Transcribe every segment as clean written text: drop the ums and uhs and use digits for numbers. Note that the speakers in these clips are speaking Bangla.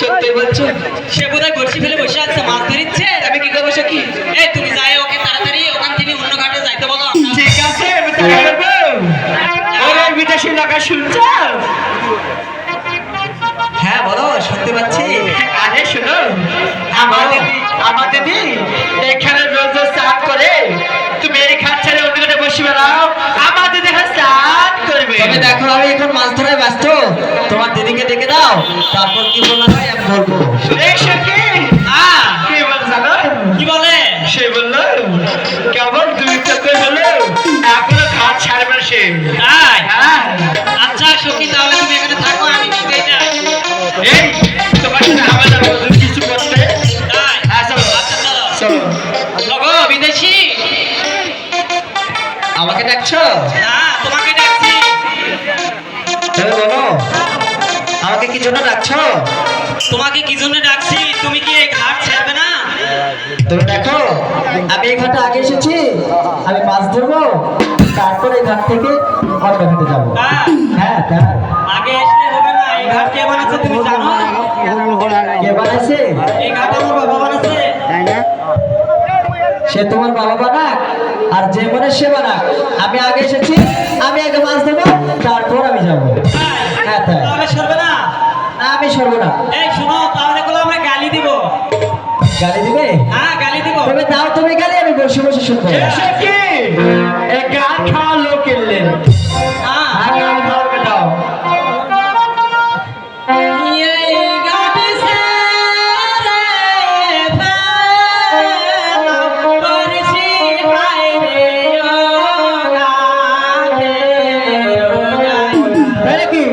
সত্যি বলছো? সে বোধহয় বড়শি ফেলে বসে আছে, মাছ ধরিচ্ছে। আমি কি করবো সখী? এই তুমি যাই ওকে তাড়াতাড়ি ওখান থেকে অন্য ঘাটে যাইতে বলো। ঠিক আছে, আমি তাই করবো। ওরে বিদেশি লোকা শুনছো? হ্যাঁ বলো, শুনতে পাচ্ছি। আরে শোনো, আমার দিদি এখানে রোজ রোজ চান করে, তুমি এই ঘাট ছেড়ে অন্য ঘাটে বসে বেড়াও, আমার দিদি এখানে চান করবে। তবে দেখো আমি এখন মাছ ধরায় ব্যস্ত, তোমার দিদিকে ডেকে দাও, তারপর কি বলা হয় আমি বলবো। এই সখী, কি বলে জানো? কি বলে? সে বললো কেবল 2 চক্কর হলো, এখনো ঘাট ছাড়বে না সে। তাই? হ্যাঁ। আচ্ছা সখী, তাহলে তুমি এখানে থাকো, আমি নিতে যাই। এই তোমার সাথে আমার যাবো কিছু করতে। তাই? হ্যাঁ চলো। আচ্ছা চলো। চলো। লগো বিদেশি, আমাকে ডাকছো? না তোমাকে ডাকছি। তবে বলো, আমাকে কি জন্য ডাকছো? তোমাকে কি জন্য ডাকছি? তুমি কি এই ঘাট ছাড়বে না? তুমি দেখো, আমি এই ঘাটে আগে এসেছি, আমি মাছ ধরবো, তারপর এই ঘাট থেকে অন্য ঘাটে যাবো। তাই? হ্যাঁ তাই। আগে আসলে হবে না। এই ঘাট কে বানাচ্ছে তুমি জানো? কে বানাইছে? এই ঘাট আমার বাবা বানাচ্ছে। সে তোমার বাবা বানাক আর যে মনে সে বানাক, আমি আগে এসেছি, আমি আগে মাছ ধরবো, তারপর আমি যাবো। তাই? হ্যাঁ তাই। তাহলে সরবে না? না, আমি সরবো না। এই শুনো, তাহলে গুলো আমরা গালি দিব। গালি দিবে? হ্যাঁ গালি দিব। তবে দাও তুমি গালি, আমি বসে বসে শুনবো। গান খাওয়া লোক এলেন। হ্যাঁ। গান খাওয়াবে দাও। এই ঘাট ছেড়ে ফেলো, বড়শি হায়রে ও ঘাটের গায়ে। তাই নাকি?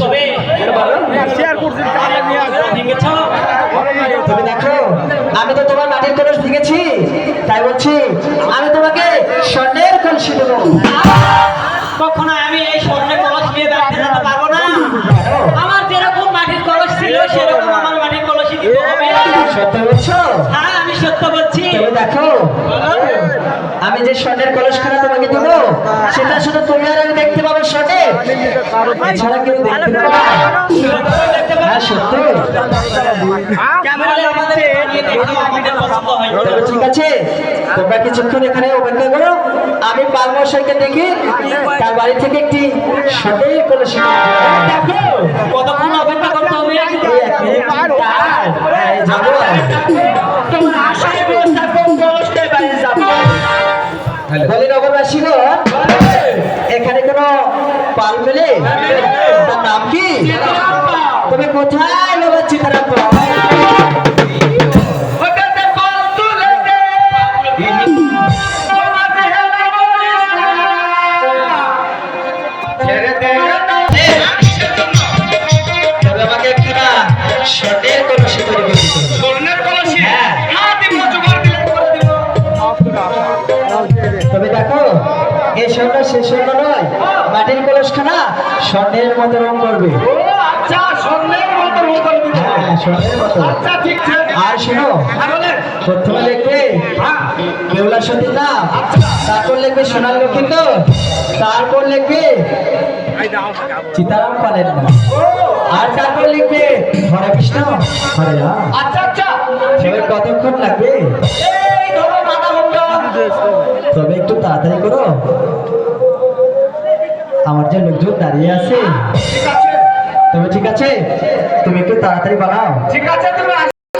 তবে ভেঙেছো? তুমি দেখো আমি তো তোমার মাটির কলস ভেঙেছি, তাই বলছি আমি তোমাকে স্বর্ণের কলসি দেবো। কখনো আমি এই স্বর্ণের কলস নিয়ে বেড়াতে যেতে পারবো না। আমার যেরকম মাটির কলস ছিল সেরকম আমার মাটির কলসই দিতে হবে। সত্য বলছো? হ্যাঁ, আমি সত্য বলছি। তুমি দেখো আমি যে স্বর্ণের কলসখানা তোমাকে দেবো সেটা শুধু তুমি আর আমি দেখতে পাবো স্বর্ণে, এছাড়া কেউ দেখতে পাবে না। দেখতে পাবো। হ্যাঁ সত্য। তাহলে আমাদের নিয়ে দেখো, আমাদের পছন্দ হয়। তবে ঠিক আছে, তোমরা কিছুক্ষণ এখানে অপেক্ষা করো, আমি পালমশাইকে দেখি তার বাড়ি থেকে একটি স্বর্ণের কলসি দেখো কতক্ষণ অপেক্ষা করতে হবে। যাবো। তোমার আশায় বসে থাকো, কলসটাই বাড়ি যাবো। বলি নগরবাসী গো, এখানে কোনো পাল মেলে? তার নাম কি? তুমি কোথায় নেবে চিতারাম? ওটাতে পাল তুলে দে। তোমাকে হেলে বলিস না। ছেড়ে দে। তবে আমাকে একটু না স্বর্ণের কলসি তৈরি করে দিতে হবে। স্বর্ণের কলসি? হ্যাঁ। হ্যাঁ, দিব, জোগাড় দিলে করে দিব। তবে দেখো এই স্বর্ণ সে স্বর্ণ নয়, মাটির কলসখানা স্বর্ণের মতো রং করবে। ও আচ্ছা, স্বর্ণের মতো মতো দিব। হ্যাঁ স্বর্ণের মতো। আচ্ছা, ঠিক আছে। আর শোনো, হ্যাঁ, বলেন। প্রথমে লিখবে হ্যাঁ। বেহুলা সতীর নাম, তারপর লিখবে সোনার লক্ষিন্দর, তারপর লিখবে সীতারাম পালের নাম, আর তারপর লিখবে হরে কৃষ্ণ হরে রাম। আচ্ছা, আচ্ছা। তবে কতক্ষণ লাগবে? এই ধরো আধা ঘন্টা। তবে একটু তাড়াতাড়ি করো, আমার যে লোকজন দাঁড়িয়ে আছে। ঠিক আছে, তবে ঠিক আছে, তুমি একটু তাড়াতাড়ি বানাও। ঠিক আছে, তুমি